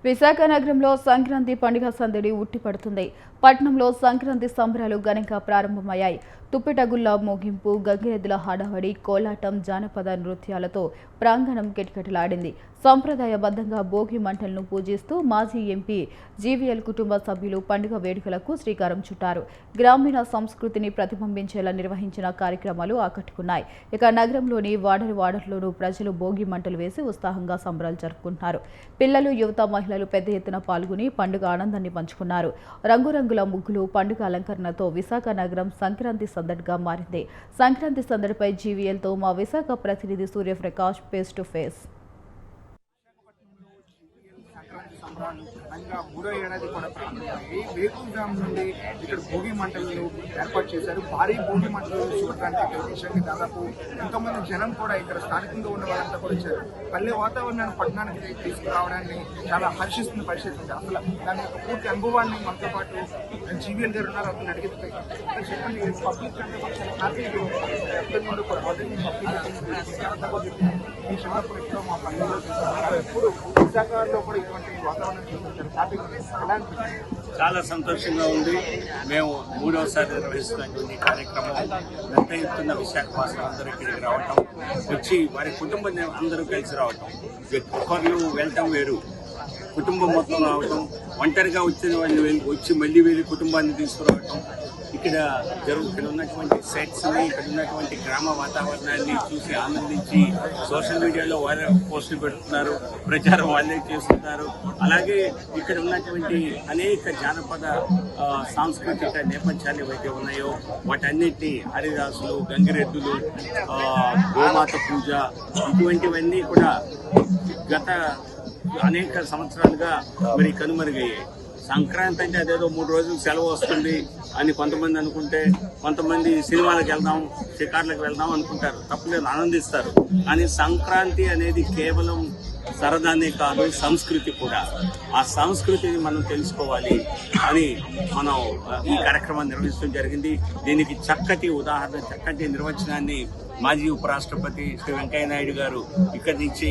విశాఖ నగరంలో సంక్రాంతి పండుగ సందడి ఉట్టిపడుతుంది. పట్టణంలో సంక్రాంతి సంబరాలు ఘనంగా ప్రారంభమయ్యాయి. తుప్పిటగుళ్ల మోగింపు, గంగిరెద్దుల హడావడి, కోలాటం, జానపద నృత్యాలతో ప్రాంగణం కిటకిటలాడింది. సంప్రదాయబద్ధంగా భోగి మంటలను పూజిస్తూ మాజీ ఎంపీ జీవీఎల్ కుటుంబ సభ్యులు పండుగ వేడుకలకు శ్రీకారం చుట్టారు. గ్రామీణ సంస్కృతిని ప్రతిబింబించేలా నిర్వహించిన కార్యక్రమాలు ఆకట్టుకున్నాయి. ఇక నగరంలోని వాడలోనూ ప్రజలు భోగి మంటలు వేసి ఉత్సాహంగా సంబరాలు జరుపుకుంటున్నారు. పిల్లలు, యువత, మహిళలు పెద్ద ఎత్తున పాల్గొని పండుగ ఆనందాన్ని పంచుకున్నారు. రంగురంగుల ముగ్గులు, పండుగ అలంకరణతో విశాఖ నగరం సంక్రాంతి సందడిగా మారింది. సంక్రాంతి సందడిపై జీవీఎల్తో మా విశాఖ ప్రతినిధి సూర్యప్రకాష్ ఫేస్ టు ఫేస్. మూడో ఏడాది కూడా ప్రారంభమయ్యాయి. వేకూర్ గ్రామం నుండి ఇక్కడ భోగి మంటలను ఏర్పాటు చేశారు. భారీ భోగి మంటలు చూడటానికి దేశానికి దాదాపు ఎంతోమంది జనం కూడా ఇక్కడ స్థానికంగా ఉన్న వాళ్ళంతా కూడా వచ్చారు. పల్లె వాతావరణాన్ని పట్టణానికి తీసుకురావడాన్ని చాలా హర్షిస్తున్న పరిస్థితి ఉంది. అసలు దాని యొక్క పూర్తి అనుభవాన్ని మనతో పాటు జీవీఎల్ గారు ఉన్నారు. అతను అడిగితే చెప్పండి, పబ్లిక్ అంటే హ్యాపీ ఎప్పటి నుండి కూడా పబ్లిక్ ఈ చిన్నప్పుడు ఎప్పుడో మా పల్లెలో ఎప్పుడు విశాఖలో కూడా ఇటువంటి వాతావరణం చాలా సంతోషంగా ఉంది. మేము మూడవసారి నిర్వహిస్తున్నటువంటి కార్యక్రమం పెద్ద ఎత్తున విశాఖవాసులు అందరూ ఇక్కడికి రావటం, వచ్చి వారి కుటుంబం అందరూ కలిసి రావటం, ఒకరు వెళ్ళటం వేరు, కుటుంబం మొత్తం రావటం, ఒంటరిగా వచ్చిన వాళ్ళు వచ్చి మళ్ళీ వెళ్ళి కుటుంబాన్ని తీసుకురావటం, ఇక్కడ ఉన్నటువంటి సెట్స్ని, ఇక్కడ ఉన్నటువంటి గ్రామ వాతావరణాన్ని చూసి ఆనందించి సోషల్ మీడియాలో వాళ్ళే పోస్టులు పెడుతున్నారు, ప్రచారం వాళ్ళే చేస్తున్నారు. అలాగే ఇక్కడ ఉన్నటువంటి అనేక జానపద సాంస్కృతిక నేపథ్యాలు ఏవైతే ఉన్నాయో వాటన్నిటినీ హరిదాసులు, గంగిరెద్దులు, గోమాత పూజ, ఇటువంటివన్నీ కూడా గత అనేక సంవత్సరాలుగా మరి కనుమరుగయ్యాయి. సంక్రాంతి అంటే అదేదో 3 రోజులు సెలవు వస్తుంది అని కొంతమంది అనుకుంటే, కొంతమంది సినిమాలకు వెళ్దాం, షికార్లకు వెళ్దాం అనుకుంటారు, తప్పలేదు, ఆనందిస్తారు. కానీ సంక్రాంతి అనేది కేవలం సరదానే కాదు, సంస్కృతి కూడా. ఆ సంస్కృతిని మనం తెలుసుకోవాలి అని మనం ఈ కార్యక్రమాన్ని నిర్వహించడం జరిగింది. దీనికి చక్కటి ఉదాహరణ, చక్కటి నిర్వచనాన్ని మాజీ ఉపరాష్ట్రపతి శ్రీ వెంకయ్యనాయుడు గారు ఇక్కడి నుంచి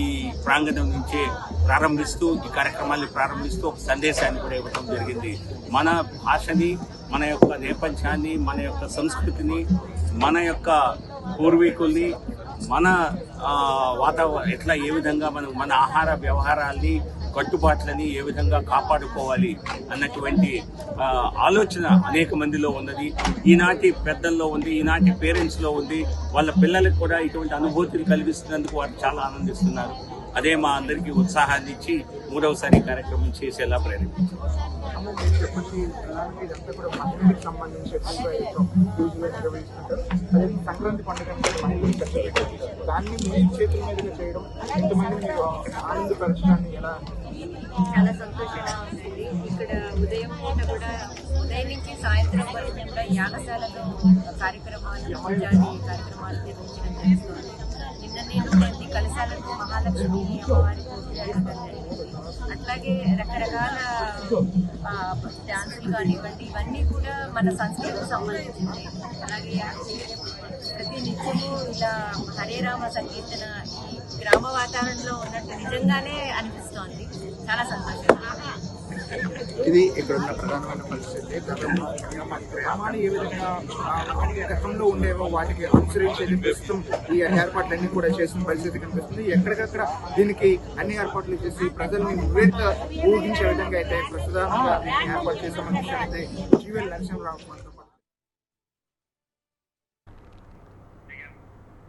ఈ ప్రాంగణం నుంచే ప్రారంభిస్తూ, ఈ కార్యక్రమాన్ని ప్రారంభిస్తూ ఒక సందేశాన్ని కూడా ఇవ్వడం జరిగింది. మన భాషని, మన యొక్క నేపథ్యాన్ని, మన యొక్క సంస్కృతిని, మన యొక్క పూర్వీకుల్ని, మన వాతావరణం ఎట్లా, ఏ విధంగా మనం మన ఆహార వ్యవహారాల్ని, కట్టుబాట్లని ఏ విధంగా కాపాడుకోవాలి అన్నటువంటి ఆలోచన అనేక మందిలో ఉన్నది. ఈనాటి పెద్దల్లో ఉంది, ఈనాటి పేరెంట్స్లో ఉంది. వాళ్ళ పిల్లలకు కూడా ఇటువంటి అనుభూతిని కలిగిస్తున్నందుకు వారు చాలా ఆనందిస్తున్నారు. అదే మా అందరికీ ఉత్సాహాన్ని ఇచ్చి మూడవసారి కార్యక్రమం చేసేలా ప్రేరేపించారు. సంక్రాంతి పండుగ దాన్ని మీ చేతుల మీదుగా చేయడం, ఎంతమంది మీరు ఆనందపరచడాన్ని ఎలా? చాలా సంతోషంగా ఉందండి. ఇక్కడ ఉదయం పూట కూడా, ఉదయం నుంచి సాయంత్రం వరకు కూడా యాగశాలలో కార్యక్రమాలు, పూజాది కార్యక్రమాలు నిర్వహించడం జరుగుతుంది. నిన్న నేను కొన్ని కలశాలకు మహాలక్ష్మి అమ్మవారి పూజ చేయడం జరిగింది. అట్లాగే రకరకాల డాన్సులు కానివ్వండి, ఇవన్నీ కూడా మన సంస్కృతికి సంబంధించింది. అలాగే ప్రతి నిత్యము ఇలా హరే రామ సంకీర్తన ఈ గ్రామ వాతావరణంలో ఉన్నట్టు నిజంగానే అనిపిస్తోంది. చాలా సంతోషంగా. ఇది ఇక్కడ ఉన్న ప్రధానమైన పరిస్థితి. గ్రామాలు ఏ విధంగా గతంలో ఉండేవో వాటికి అనుసరించేది ప్రస్తుతం ఈ ఏర్పాట్లన్నీ కూడా చేసిన పరిస్థితి కనిపిస్తుంది. ఎక్కడికక్కడ దీనికి అన్ని ఏర్పాట్లు చేసి ప్రజల్ని ఊహించే విధంగా అయితే ప్రస్తుతంగా ఏర్పాటు చేసామని అయితే జీవీఎల్ నరసింహరావు